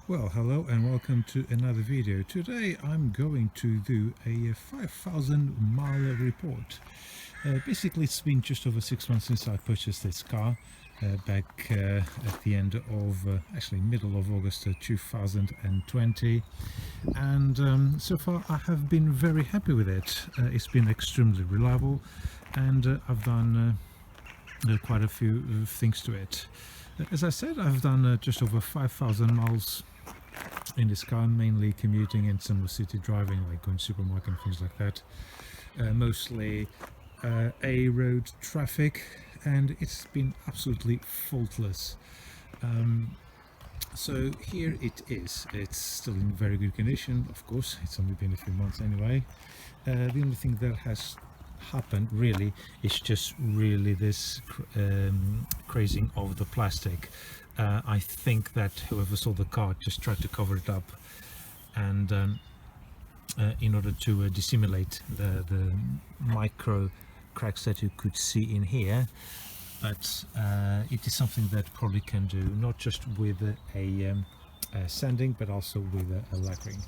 Well, hello and welcome to another video. Today I'm going to do a 5,000 mile report. Basically, it's been just over 6 months since I purchased this car back at the end of, actually middle of August 2020, and so far I have been very happy with it. It's been extremely reliable, and I've done quite a few things to it. As I said, I've done just over 5,000 miles in this car, mainly commuting and some city driving, like going to supermarket and things like that. Mostly A road traffic, and it's been absolutely faultless. So here it is. It's still in very good condition, of course. It's only been a few months anyway. The only thing that has happened really is just really this crazing of the plastic. I think that whoever sold the car just tried to cover it up, and in order to dissimulate the micro cracks that you could see in here. But it is something that probably can do not just with a sanding, but also with a lacquering.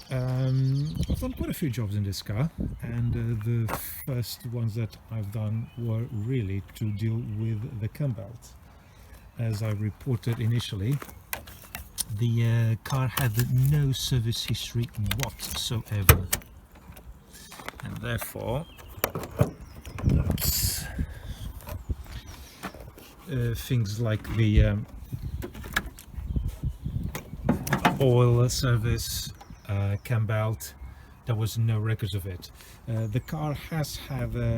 I've done quite a few jobs in this car, and the first ones that I've done were really to deal with the cam belt. As I reported initially, the car had no service history whatsoever, and therefore things like the oil service, cam belt, there was no records of it. The car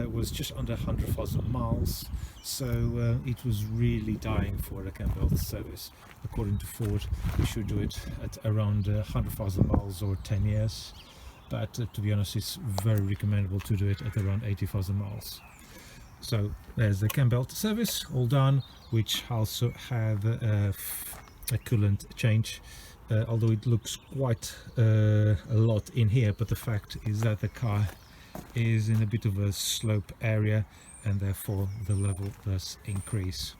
was just under 100,000 miles, so it was really dying for a cam belt service. According to Ford, you should do it at around 100,000 miles or 10 years, but to be honest, it's very recommendable to do it at around 80,000 miles. So there's the cam belt service all done, which also have a coolant change. Although it looks quite a lot in here, but the fact is that the car is in a bit of a slope area, and therefore the level does increase.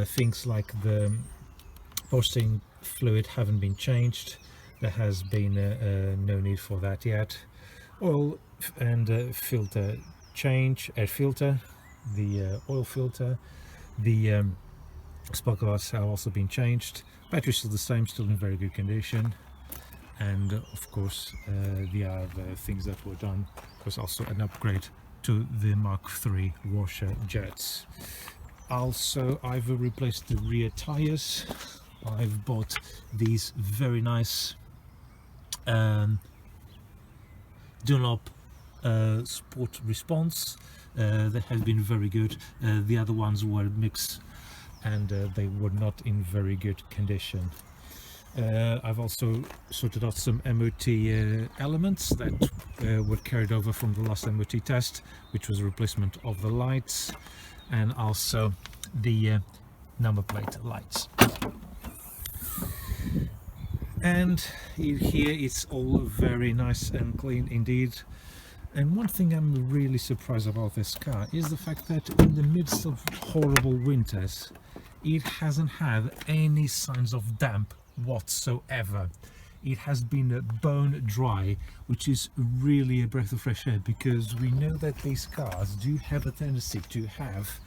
Things like the posting fluid haven't been changed. There has been no need for that yet. Oil and filter change, air filter, the oil filter, the spark plugs have also been changed. Battery still the same, still in very good condition, and of course the other things that were done was also an upgrade to the Mark III washer jets. Also, I've replaced the rear tires. I've bought these very nice Dunlop Sport Response. They have been very good. The other ones were mixed, and they were not in very good condition. I've also sorted out some MOT elements that were carried over from the last MOT test, which was a replacement of the lights and also the number plate lights. And here it's all very nice and clean indeed. And one thing I'm really surprised about this car is the fact that in the midst of horrible winters, it hasn't had any signs of damp whatsoever. It has been bone dry, which is really a breath of fresh air, because we know that these cars do have a tendency to have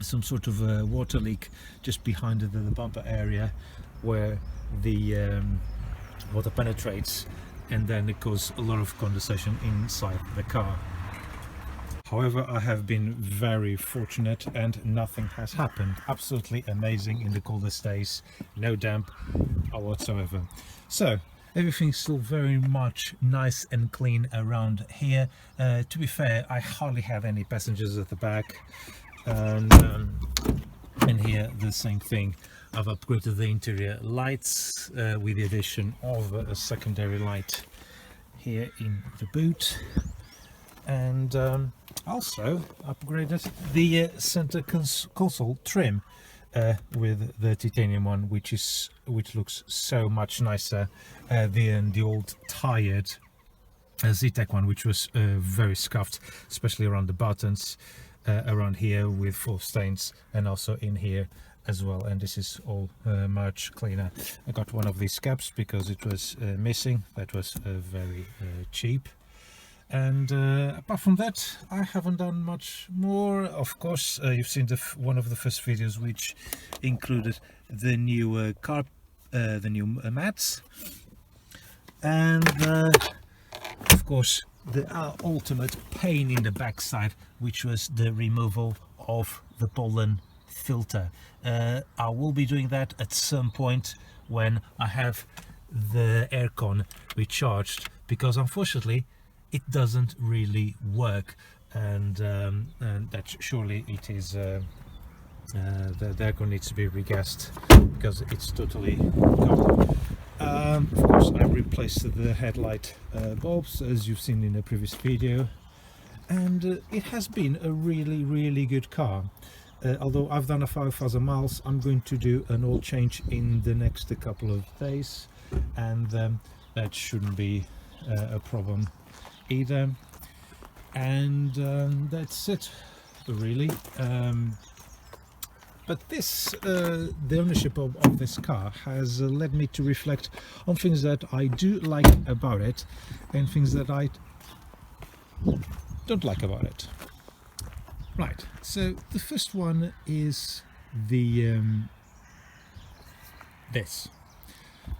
some sort of a water leak just behind the bumper area, where the water penetrates, and then it causes a lot of condensation inside the car. However, I have been very fortunate and nothing has happened. Absolutely amazing in the coldest days, no damp whatsoever. So everything's still very much nice and clean around here. To be fair, I hardly have any passengers at the back, and here the same thing. I've upgraded the interior lights with the addition of a secondary light here in the boot, and also upgraded the center console trim with the titanium one, which looks so much nicer than the old tired Z-Tech one, which was very scuffed, especially around the buttons, around here with full stains, and also in here as well, and this is all much cleaner. I got one of these caps because it was missing. That was very cheap. And apart from that, I haven't done much more. Of course, you've seen one of the first videos which included the new the new mats, and of course the ultimate pain in the backside, which was the removal of the pollen filter. I will be doing that at some point when I have the aircon recharged, because unfortunately it doesn't really work, and that surely it is the aircon needs to be regassed because it's totally gone. Of course, I replaced the headlight bulbs, as you've seen in the previous video, and it has been a really good car. Although I've done a 5,000 miles, I'm going to do an oil change in the next couple of days, and that shouldn't be a problem either. And that's it, really. But this, the ownership of this car has led me to reflect on things that I do like about it and things that I don't like about it. Right, so the first one is the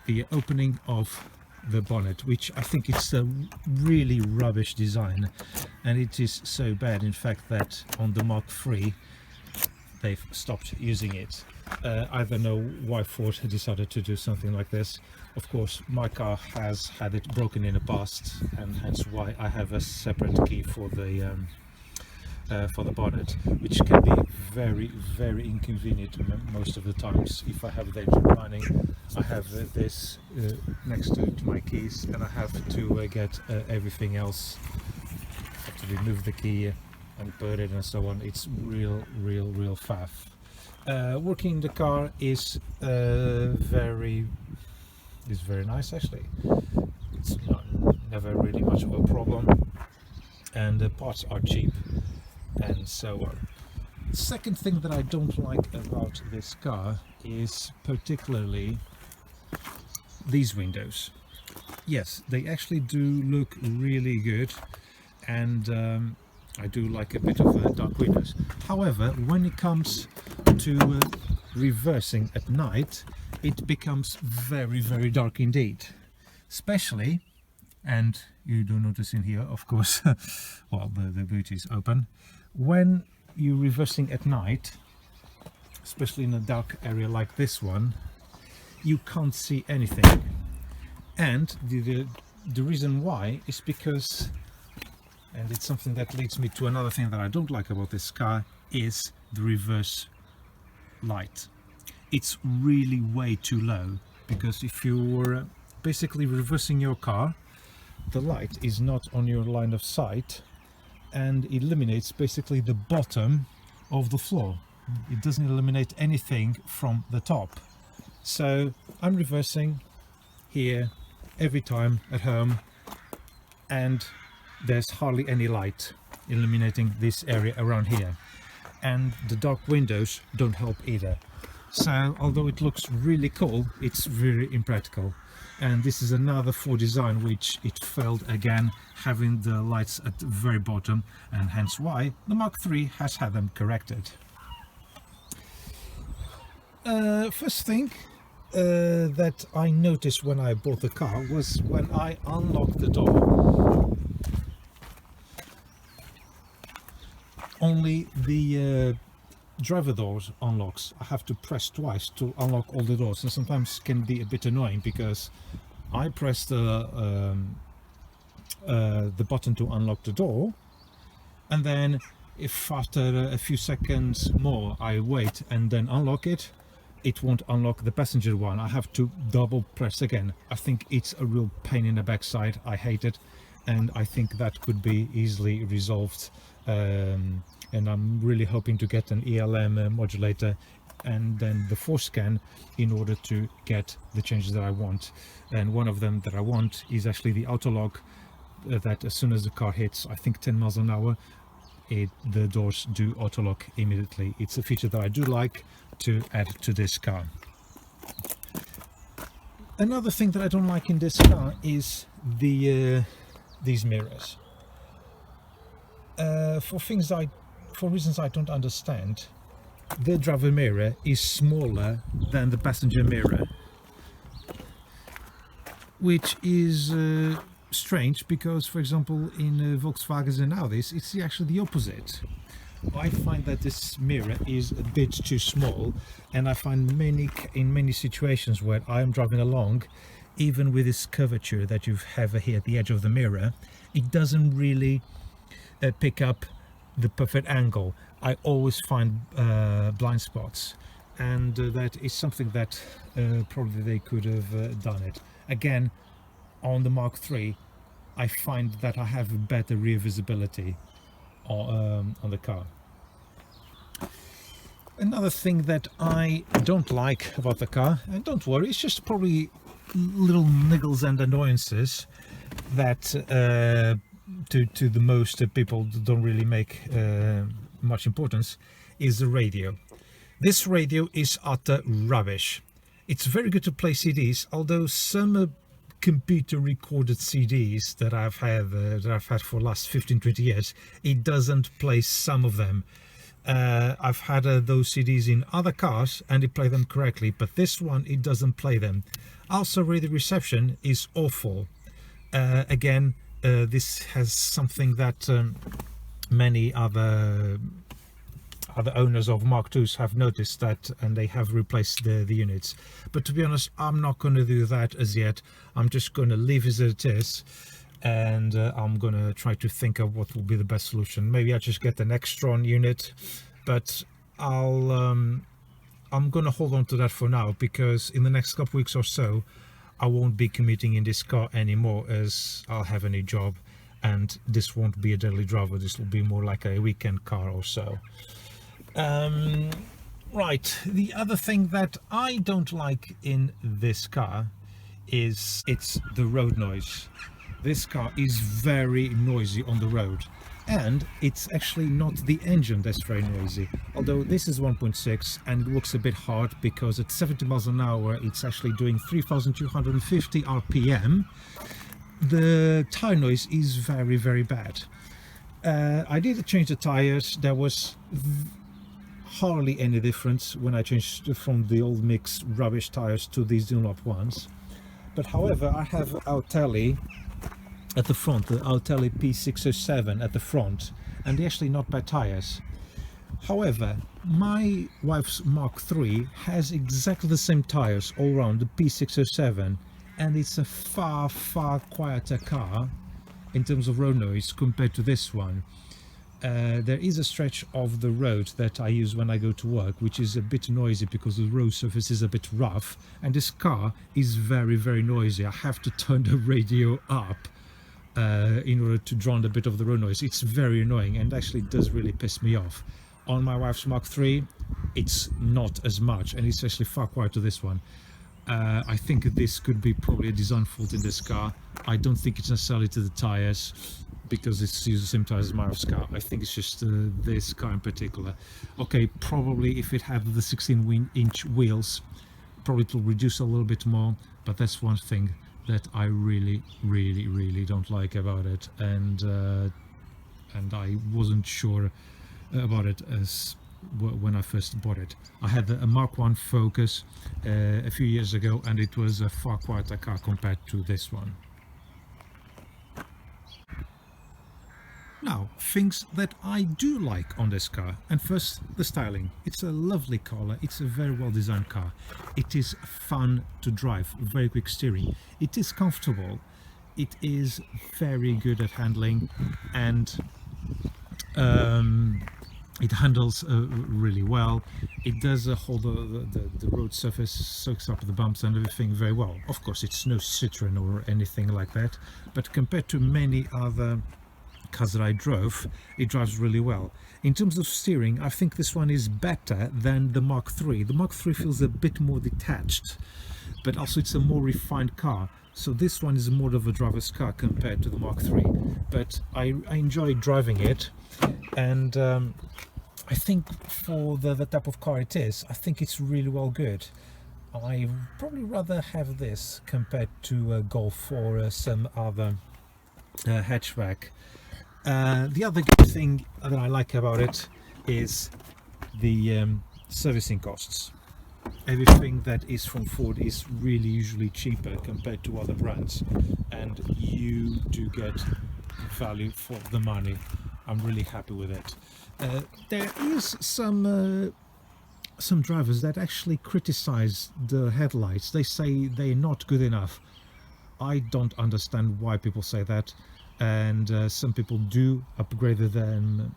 the opening of the bonnet, which I think it's a really rubbish design, and it is so bad in fact that on the Mark III they've stopped using it. I don't know why Ford decided to do something like this. Of course, my car has had it broken in the past, and hence why I have a separate key for the bonnet, which can be very inconvenient most of the times. If I have the engine running, I have this next to my keys, and I have to get everything else. I have to remove the key and put it and so on. It's real faff. Working the car is very nice actually. It's never really much of a problem, and the parts are cheap and so on. Second thing that I don't like about this car is particularly these windows. Yes, they actually do look really good, and I do like a bit of dark windows. However, when it comes to reversing at night, it becomes very dark indeed. Especially, and you do notice in here, of course, well, the boot is open. When you're reversing at night, especially in a dark area like this one, you can't see anything. And the reason why is because, and it's something that leads me to another thing that I don't like about this car, is the reverse light. It's really way too low, because if you're basically reversing your car, the light is not on your line of sight, and it illuminates basically the bottom of the floor. It doesn't illuminate anything from the top. So I'm reversing here every time at home, and there's hardly any light illuminating this area around here, and the dark windows don't help either. So although it looks really cool, it's very impractical. And this is another Ford design which it failed again, having the lights at the very bottom, and hence why the Mark III has had them corrected. First thing that I noticed when I bought the car was when I unlocked the door, only the driver doors unlocks. I have to press twice to unlock all the doors, and sometimes can be a bit annoying because I press the button to unlock the door, and then if after a few seconds more I wait and then unlock it, it won't unlock the passenger one. I have to double press again. I think it's a real pain in the backside. I hate it, and I think that could be easily resolved. And I'm really hoping to get an ELM modulator and then the force scan in order to get the changes that I want. And one of them that I want is actually the auto lock, that as soon as the car hits, I think 10 miles an hour, the doors do auto lock immediately. It's a feature that I do like to add to this car. Another thing that I don't like in this car is these mirrors. For reasons I don't understand, the driver mirror is smaller than the passenger mirror, which is strange because, for example, in Volkswagens and Audis, it's actually the opposite. I find that this mirror is a bit too small, and I find in many situations where I'm driving along, even with this curvature that you have here at the edge of the mirror, it doesn't really pick up the perfect angle. I always find blind spots, and that is something that probably they could have done it. Again, on the Mark III, I find that I have better rear visibility on the car. Another thing that I don't like about the car, and don't worry, it's just probably little niggles and annoyances that to the most people don't really make much importance, is the radio. This radio is utter rubbish. It's very good to play CDs, although some computer recorded CDs that I've had for the last 15-20 years, it doesn't play some of them. I've had those CDs in other cars and it play them correctly, but this one, it doesn't play them. Also, radio reception is awful. Again, this has something that many other owners of Mark IIs have noticed that, and they have replaced the units. But to be honest, I'm not going to do that as yet. I'm just going to leave it as it is, and I'm going to try to think of what will be the best solution. Maybe I just get an Extron unit, but I'm going to hold on to that for now, because in the next couple weeks or so I won't be commuting in this car anymore, as I'll have a new job, and this won't be a daily driver. This will be more like a weekend car or so. Right, the other thing that I don't like in this car is the road noise. This car is very noisy on the road, and it's actually not the engine that's very noisy, although this is 1.6 and it looks a bit hard because at 70 miles an hour it's actually doing 3,250 RPM. The tire noise is very, very bad. I did change the tires. There was hardly any difference when I changed from the old mix rubbish tires to these Dunlop ones. But however, I have Autelli at the front, the Autelli P607 at the front, and they're actually not bad tires. However, my wife's Mark III has exactly the same tires all around, the P607, and it's a far, far quieter car in terms of road noise compared to this one. There is a stretch of the road that I use when I go to work, which is a bit noisy because the road surface is a bit rough, and this car is very, very noisy. I have to turn the radio up in order to drown a bit of the road noise. It's very annoying and actually does really piss me off. On my wife's Mark III, it's not as much, and it's actually far quieter to this one. I think this could be probably a design fault in this car. I don't think it's necessarily to the tires, because it's used the same tires as my wife's car. I think it's just this car in particular. Okay, probably if it had the 16-inch wheels, probably it will reduce a little bit more, but that's one thing that I really, really, really don't like about it, and I wasn't sure about it as when I first bought it. I had a Mark I Focus a few years ago, and it was a far quieter car compared to this one. Now, things that I do like on this car, and first, the styling. It's a lovely color, it's a very well designed car. It is fun to drive, very quick steering. It is comfortable, it is very good at handling, and it handles really well. It does hold the road surface, soaks up the bumps and everything very well. Of course, it's no Citroen or anything like that, but compared to many other cars that I drove, it drives really well. In terms of steering, I think this one is better than the Mark III. The Mark III feels a bit more detached. but also it's a more refined car. So this one is more of a driver's car compared to the Mark III, but I enjoy driving it, and I think for the type of car it is, I think it's really well good. I probably rather have this compared to a Golf or some other hatchback. The other good thing that I like about it is the servicing costs. Everything that is from Ford is really usually cheaper compared to other brands, and you do get value for the money. I'm really happy with it. There is some drivers that actually criticize the headlights. They say they're not good enough. I don't understand why people say that, and some people do upgrade them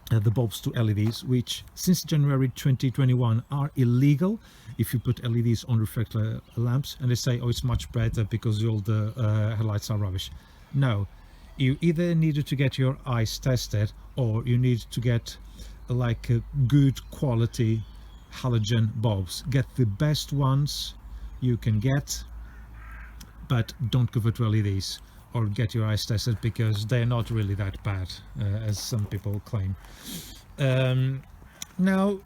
the bulbs to LEDs, which since January 2021 are illegal if you put LEDs on reflector lamps, and they say, oh, it's much better because all the headlights are rubbish. No, you either needed to get your eyes tested, or you need to get like a good quality halogen bulbs. Get the best ones you can get, but don't convert to LEDs, or get your eyes tested, because they're not really that bad as some people claim. Now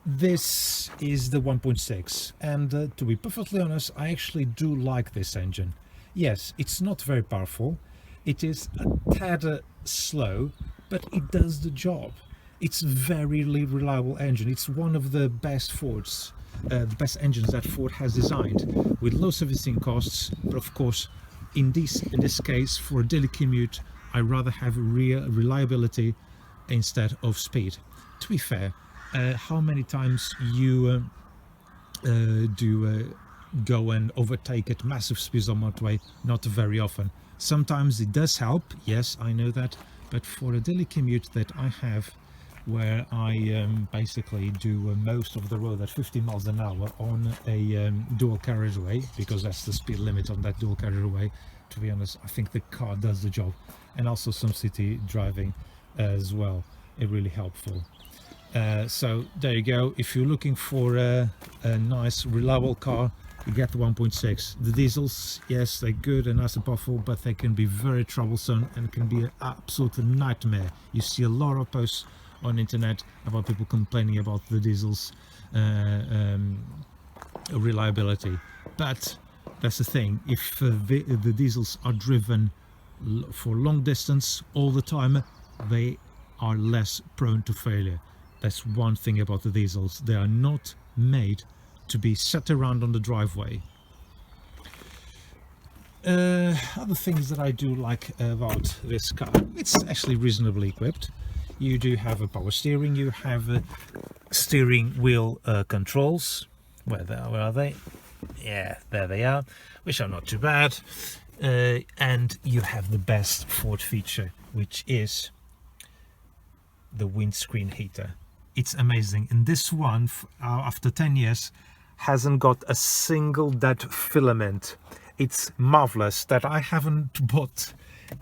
this is the 1.6, and to be perfectly honest, I actually do like this engine. Yes, it's not very powerful, it is a tad slow, but it does the job. It's a very reliable engine. It's one of the best Fords, the best engines that Ford has designed, with low servicing costs. But of course, in this case, for a daily commute, I rather have reliability instead of speed. To be fair, how many times you do go and overtake at massive speeds on motorway? Not very often. Sometimes it does help, yes, I know that, but for a daily commute that I have, where I basically do most of the road at 50 miles an hour on a dual carriageway, because that's the speed limit on that dual carriageway, to be honest, I think the car does the job. And also some city driving as well, it's really helpful. So there you go. If you're looking for a nice reliable car, you get the 1.6. The diesels, yes, they're good and nice and powerful, but they can be very troublesome and can be an absolute nightmare. You see a lot of posts on internet about people complaining about the diesels reliability, but that's the thing. If the diesels are driven for long distance all the time, they are less prone to failure. That's one thing about the diesels. They are not made to be sat around on the driveway. Other things that I do like about this car, it's actually reasonably equipped. You do have a power steering, you have steering wheel controls. Where are they? Yeah, there they are, which are not too bad. And you have the best Ford feature, which is the windscreen heater. It's amazing, and this one, after 10 years, hasn't got a single dead filament. It's marvelous that I haven't bought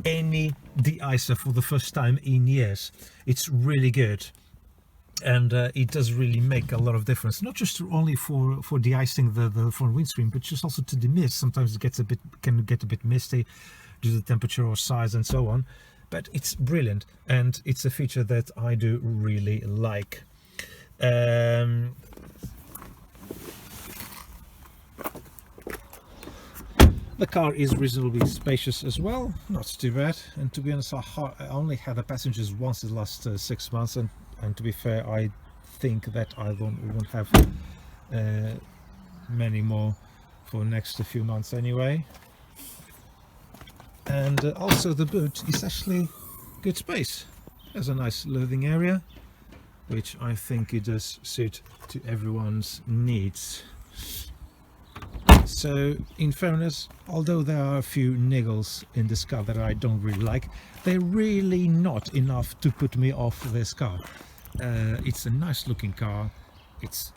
any de-icer for the first time in years. It's really good, and it does really make a lot of difference, not just only for de-icing the front windscreen, but just also to the mist. Sometimes it can get a bit misty due to the temperature or size and so on, but it's brilliant, and it's a feature that I do really like. The car is reasonably spacious as well, not too bad, and to be honest, I only had the passengers once in the last 6 months, and to be fair, I think that I won't have many more for the next few months anyway. And also the boot is actually good space. There's a nice loading area, which I think it does suit to everyone's needs. So in fairness, although there are a few niggles in this car that I don't really like, they're really not enough to put me off this car. It's a nice looking car, it's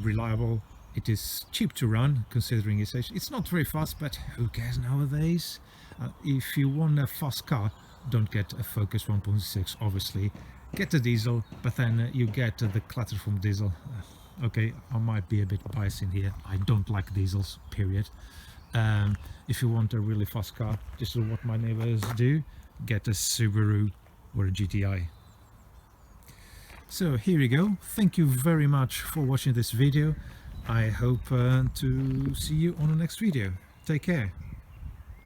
reliable, it is cheap to run considering its age. It's not very fast, but who cares nowadays? If you want a fast car, don't get a Focus 1.6, obviously. Get the diesel, but then you get the clatter from diesel. Okay, I might be a bit biased in here. I don't like diesels, period. If you want a really fast car, this is what my neighbors do. Get a Subaru or a GTI. So here you go. Thank you very much for watching this video. I hope to see you on the next video. Take care.